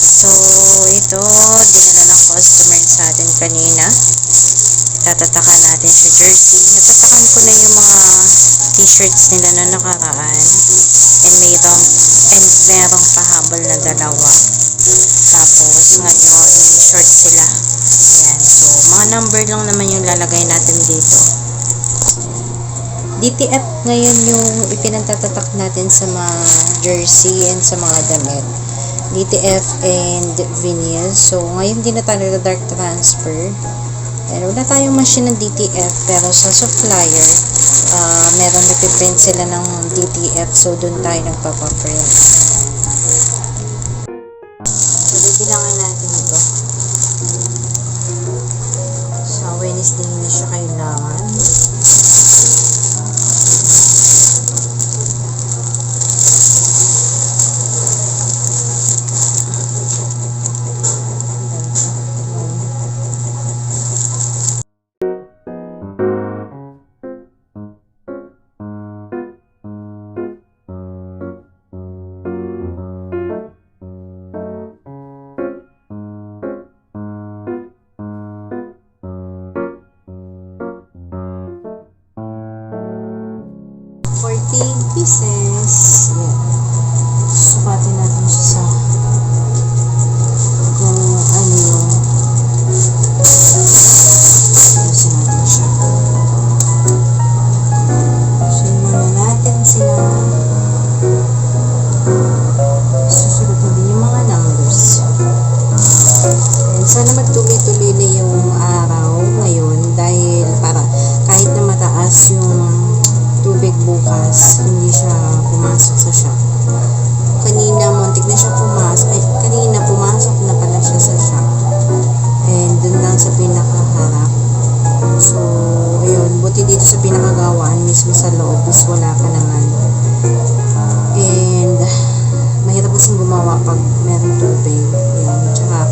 So, ito, dinala ng customer sa atin kanina. Tatatakan natin sa jersey. Natatakan ko na yung mga t-shirts nila na nakaraan. And merong pahabol na dalawa. Tapos, ngayon, short sila. Ayan. So, mga number lang naman yung lalagay natin dito. DTF ngayon yung ipinagtatatak natin sa mga jersey and sa mga damit. DTF and vinyl. So, ngayon din na tayo dark transfer. And wala tayong machine ng DTF, pero sa supplier, meron nagpiprint sila ng DTF. So, dun tayo nagpapaprint. So, bibilangan natin ito. Sa Wednesday na siya kailangan. Pieces. Yan. Sukatin natin siya sa kung ano yung ayusin natin siya. Susunod natin sila. Susunod na din yung mga numbers. And sana magtuloy-tuloy na yung araw ngayon dahil para kahit na mataas yung tubig bukas, hindi siya pumasok sa shop. Kanina, muntik na siya pumasok. Kanina, pumasok na pala siya sa shop. And dun lang sa pinakaharap. So, ayun. Buti dito sa pinakagawaan, mismo sa loob, is wala ka naman. And, mahirap kasing gumawa pag meron tubig. Ayun. Tsaka,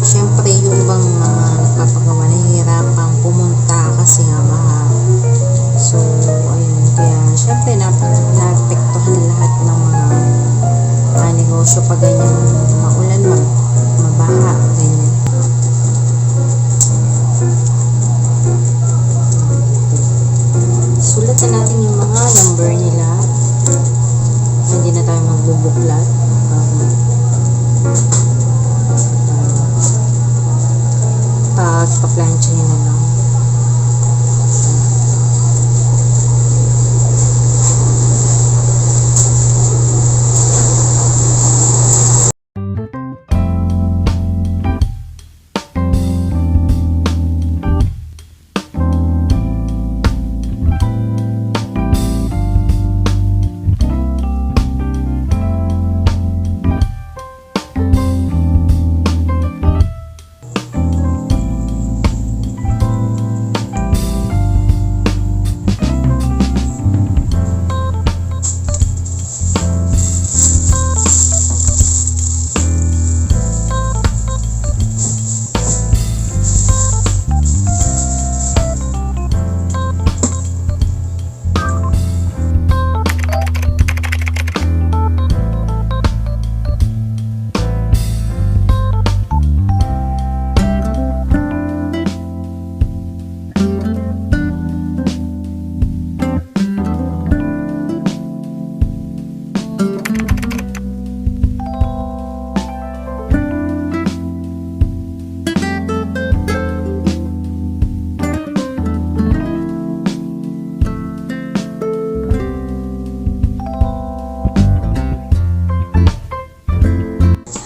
syempre, yung ibang mga nagpapagawa, nahihirapang pumunta kasi nga mahal. So, ayun. Kaya, syempre, naapektuhan lahat ng mga negosyo pag ganyan maulan, mabaha, ganyan. Sulatan natin yung mga number nila. Hindi na tayo magbubuklat. Pagpa-plancha nyo na lang.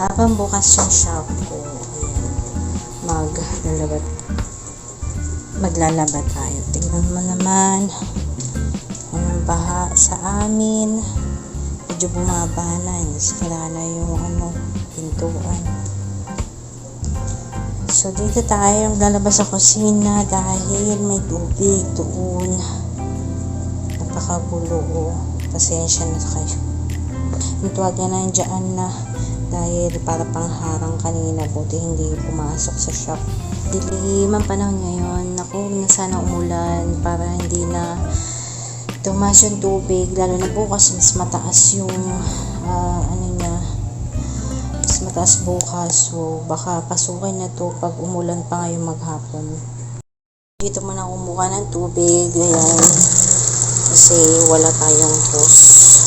Habang bukas yung shop ko, maglalabat tayo. Tingnan mo naman ang baha sa amin. Medyo bumaba na, nasira na yung pintuan. So dito tayo lalabas sa kusina dahil may tubig doon. Napakagulo. Pasensya na kayo. Nituwag na nandiyan na dahil para pangharang kanina, buti hindi pumasok sa shop. Dilim ang panahon ngayon. Naku, na sana umulan para hindi na tumaas yung tubig, lalo na bukas mas mataas yung butas bukas. So, baka pasukin na to pag umulan pa ngayong maghapon. Dito muna kumuha ng tubig. Ayan. Kasi wala tayong hose.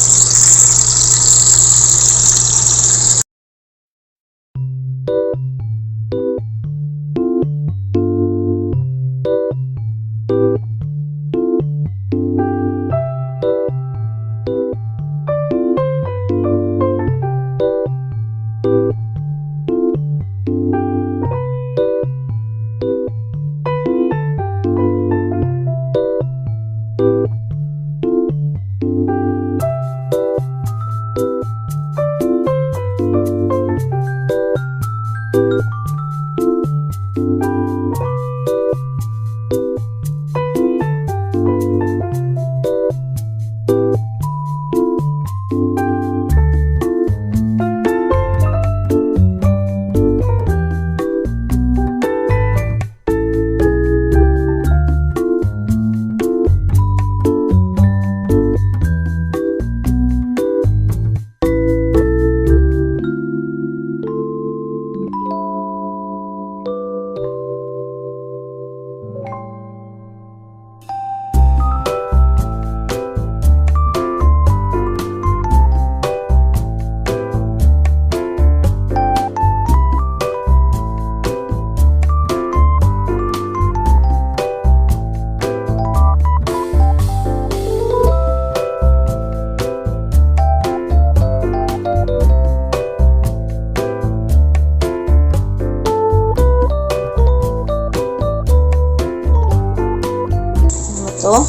Ito.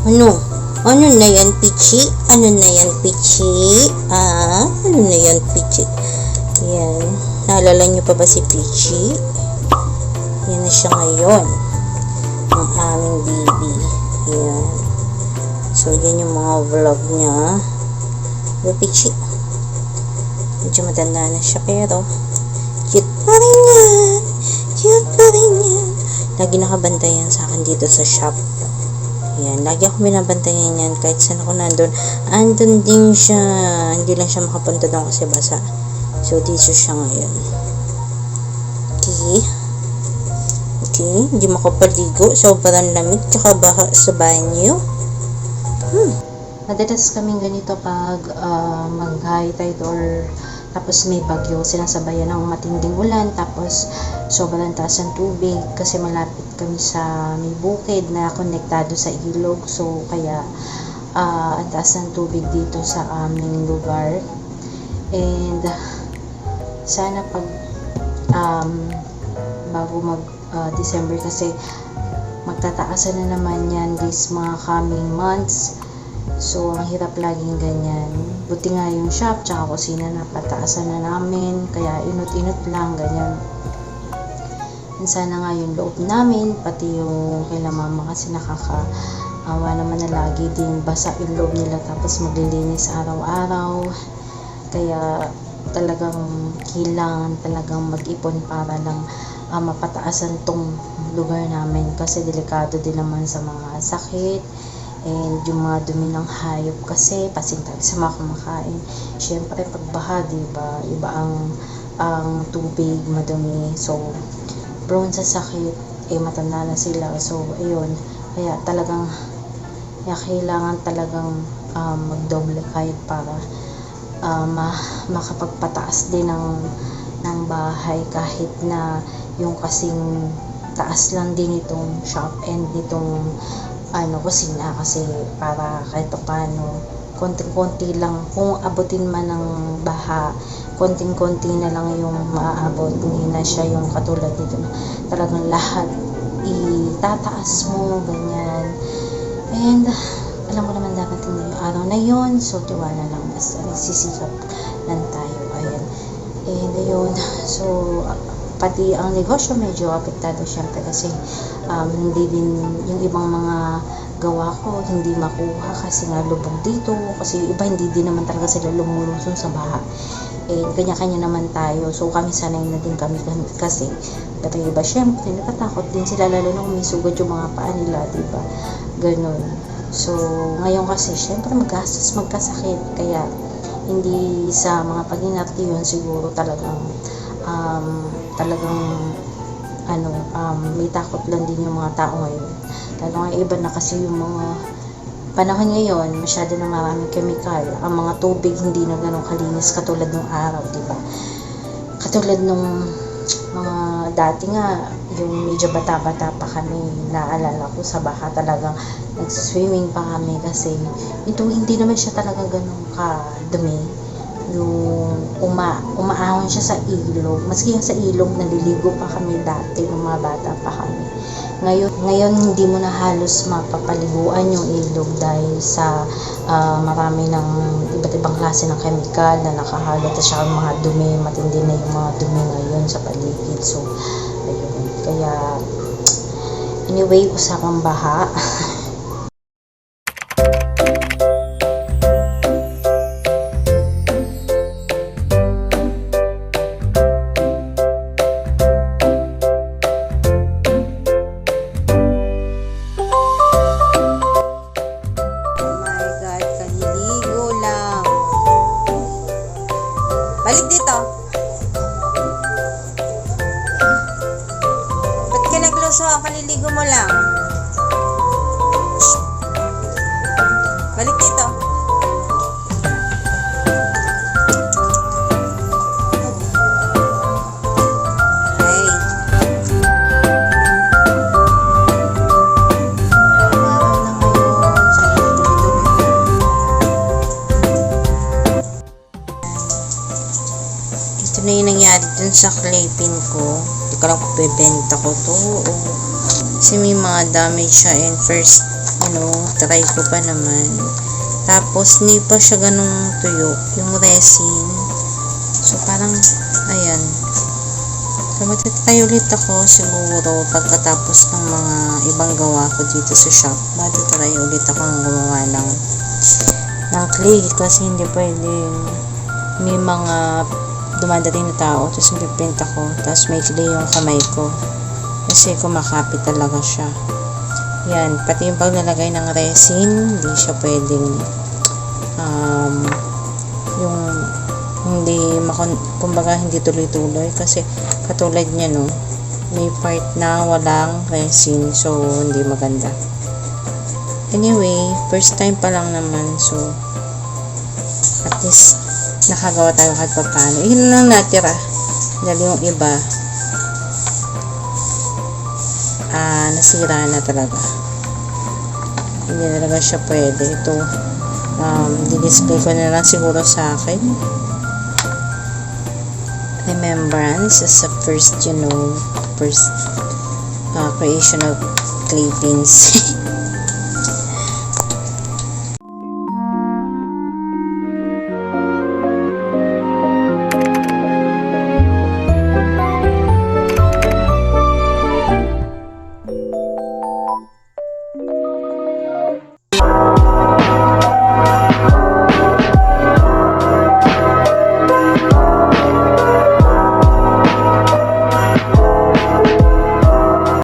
Ano? Ano na yan, Pichi? Ano na yan, Pichi? Ano na yan, Pichi? Yan. Naalala niyo pa ba si Pichi? Yan na siya ngayon. Ang aming baby. Yan. So, yan yung mga vlog niya. Pero Pichi. Medyo matanda na siya, pero cute pa rin yan. Cute pa rin yan. Lagi nakabantayan sa akin dito sa shop. Ayan, lagi ako binabantayan yan. Kahit saan ako nandun, andun din siya. Hindi lang siya makapunta doon kasi basa. So, dito siya ngayon. Okay. Okay, hindi makapaligo. Sobrang lamig. Tsaka baha sa banyo. Madalas kaming ganito pag mag-high tide or tapos may bagyo, sinasabayan ng matinding ulan, tapos sobrang taas ng tubig kasi malapit kami sa may bukid na konektado sa ilog. So kaya ang taas ng tubig dito sa aming lugar. And sana pag bago mag December kasi magtataasan na naman yan these mga coming months. So, ang hirap laging ganyan. Buti nga yung shop, tsaka kusina na pataasan na namin. Kaya inut-inut lang, ganyan. And sana nga yung loob namin, pati yung kila mama kasi nakakaawa naman na lagi din basa yung loob nila tapos maglilinis araw-araw. Kaya talagang kailangan talagang mag-ipon para lang mapataasan tong lugar namin. Kasi delikado din naman sa mga sakit. And yung mga dumi ng hayop kasi pasintag sa mga kumakain. Siyempre pagbaha, diba? Iba ang tubig, madumi. So, prone sa sakit, matanda na sila. So, ayun. Kaya talagang, kailangan talagang magdoble kahit para makapagpataas din ng bahay kahit na yung kasing taas lang din itong shop and itong kusina kasi para kahit paano konting-konti lang kung abutin man ng baha, konting-konti na lang yung maaabot, hindi na siya yung katulad nito na talagang lahat itataas mo, ganyan. And alam ko naman darating na yung araw na yun, so tiwala lang, basta nagsisikap lang tayo, ayan. And ayun, so pati ang negosyo medyo apektado syempre kasi hindi din yung ibang mga gawa ko hindi makuha kasi nga lubog dito, kasi iba hindi din naman talaga sila lumuluson sa baha. Kanya-kanya naman tayo, so kami sanay na din kami kasi pero iba syempre natatakot din sila lalo na kung may sugat yung mga paa nila, diba? Ganun. So ngayon kasi syempre magkasakit, kaya hindi sa mga pag-inarte yun, siguro talagang may takot lang din yung mga tao ngayon. Lalo nga iba na kasi yung mga panahon ngayon, masyado na maraming chemical. Ang mga tubig hindi na ganun kalinis katulad ng araw, diba? Katulad nung mga dati nga, yung medyo bata-bata pa kami, naalala ko sa baha talagang nagsiswimming pa kami kasi ito hindi naman siya talaga ganun kadumi. Yung umaahon siya sa ilog, maski yung sa ilog naliligo pa kami dati nung mga bata pa kami. Ngayon hindi mo na halos mapapaliguan yung ilog dahil sa marami ng iba't ibang klase ng chemical na nakahalot at saka mga dumi, matindi na yung mga dumi ngayon sa paligid. So ayun, kaya anyway, usapang baha. Balik dito. Ba't ka nagluso? Kaliligo mo lang. Balik dito. Ay. Araw na ngayon. Sana dumi-dumi. Ito na yung nangyari dun sa clay pin ko. Hindi ko lang kung bebenta ko to. Kasi may mga damage siya and first, try ko pa naman. Tapos, hindi pa siya ganung tuyo. Yung resin. So, parang, ayan. So, matitry ulit ako siguro pagkatapos ng mga ibang gawa ko dito sa shop. Matitry ulit ako ng gumawa ng clay kasi hindi pwedeng may mga dumadating na tao tapos pipint ako tapos may clay yung kamay ko kasi kumakapit talaga siya. Yan, pati yung paglalagay ng resin hindi siya pwedeng yung kumbaga hindi tuloy-tuloy kasi katulad niya may part na walang resin so hindi maganda. Anyway, first time pa lang naman so at least nakagawa tayo kahit pa paano. Yun lang natira. Dahil yung iba, nasira na talaga. Hindi talaga siya pwede. Ito, di-display ko na lang siguro sa akin. Remembrance as a first creation of clay pins.